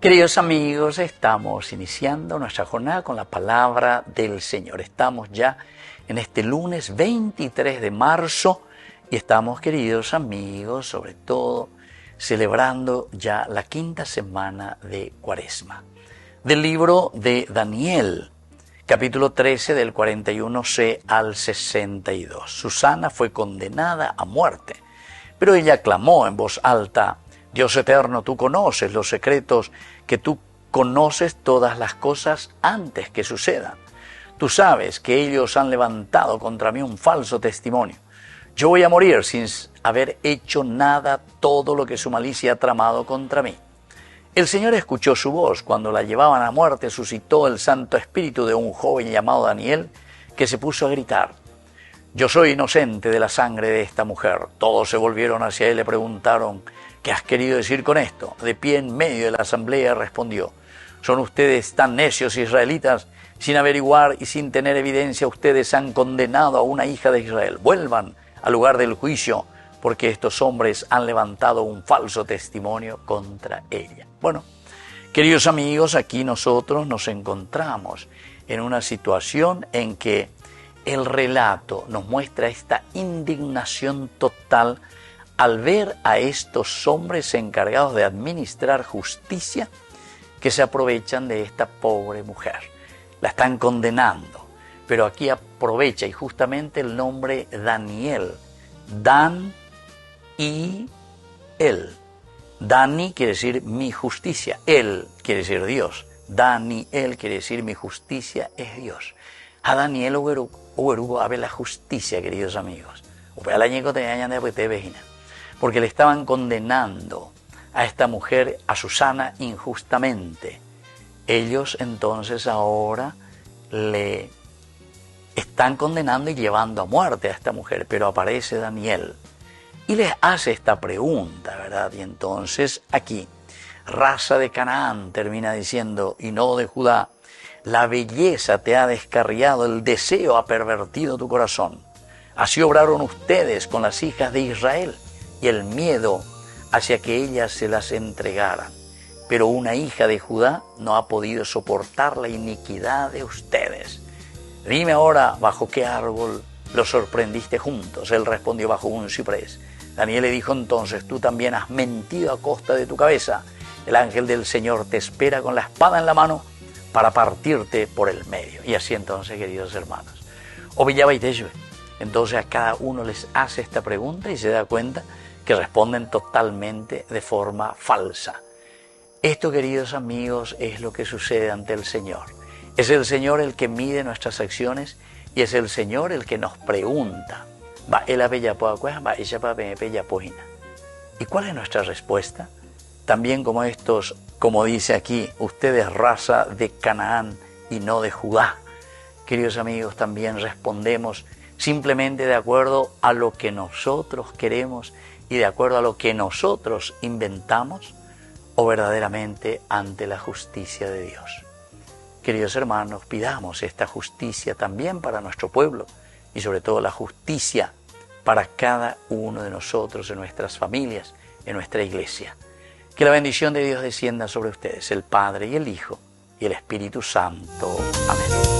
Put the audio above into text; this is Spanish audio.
Queridos amigos, estamos iniciando nuestra jornada con la palabra del Señor. Estamos ya en este lunes 23 de marzo y estamos, queridos amigos, sobre todo celebrando ya la quinta semana de Cuaresma. Del libro de Daniel, capítulo 13, del 41c al 62. Susana fue condenada a muerte, pero ella clamó en voz alta: Dios eterno, tú conoces los secretos, que tú conoces todas las cosas antes que sucedan. Tú sabes que ellos han levantado contra mí un falso testimonio. Yo voy a morir sin haber hecho nada, todo lo que su malicia ha tramado contra mí. El Señor escuchó su voz. Cuando la llevaban a muerte, suscitó el Santo Espíritu de un joven llamado Daniel, que se puso a gritar: yo soy inocente de la sangre de esta mujer. Todos se volvieron hacia él y le preguntaron: ¿qué has querido decir con esto? De pie en medio de la asamblea respondió: ¿son ustedes tan necios israelitas? Sin averiguar y sin tener evidencia, ustedes han condenado a una hija de Israel. Vuelvan al lugar del juicio, porque estos hombres han levantado un falso testimonio contra ella. Bueno, queridos amigos, aquí nosotros nos encontramos en una situación en que el relato nos muestra esta indignación total al ver a estos hombres encargados de administrar justicia que se aprovechan de esta pobre mujer. La están condenando, pero aquí aprovecha y justamente el nombre Daniel. Dan y él. Dani quiere decir mi justicia, él quiere decir Dios. Daniel quiere decir mi justicia es Dios. A Daniel hubo a ver la justicia, queridos amigos. Porque le estaban condenando a esta mujer, a Susana, injustamente. Ellos entonces ahora le están condenando y llevando a muerte a esta mujer, pero aparece Daniel y les hace esta pregunta, ¿verdad? Y entonces aquí, raza de Canaán, termina diciendo, y no de Judá: la belleza te ha descarriado, el deseo ha pervertido tu corazón. Así obraron ustedes con las hijas de Israel, y el miedo hacia que ellas se las entregaran. Pero una hija de Judá no ha podido soportar la iniquidad de ustedes. Dime ahora, ¿bajo qué árbol los sorprendiste juntos? Él respondió: bajo un ciprés. Daniel le dijo entonces: tú también has mentido a costa de tu cabeza. El ángel del Señor te espera con la espada en la mano para partirte por el medio. Y así entonces, queridos hermanos, entonces a cada uno les hace esta pregunta y se da cuenta que responden totalmente de forma falsa. Esto, queridos amigos, es lo que sucede ante el Señor. Es el Señor el que mide nuestras acciones y es el Señor el que nos pregunta: ¿y cuál es nuestra respuesta? También como estos, como dice aquí, ustedes raza de Canaán y no de Judá. Queridos amigos, también respondemos simplemente de acuerdo a lo que nosotros queremos y de acuerdo a lo que nosotros inventamos, o verdaderamente ante la justicia de Dios. Queridos hermanos, pidamos esta justicia también para nuestro pueblo y sobre todo la justicia para cada uno de nosotros, en nuestras familias, en nuestra iglesia. Que la bendición de Dios descienda sobre ustedes, el Padre y el Hijo y el Espíritu Santo. Amén.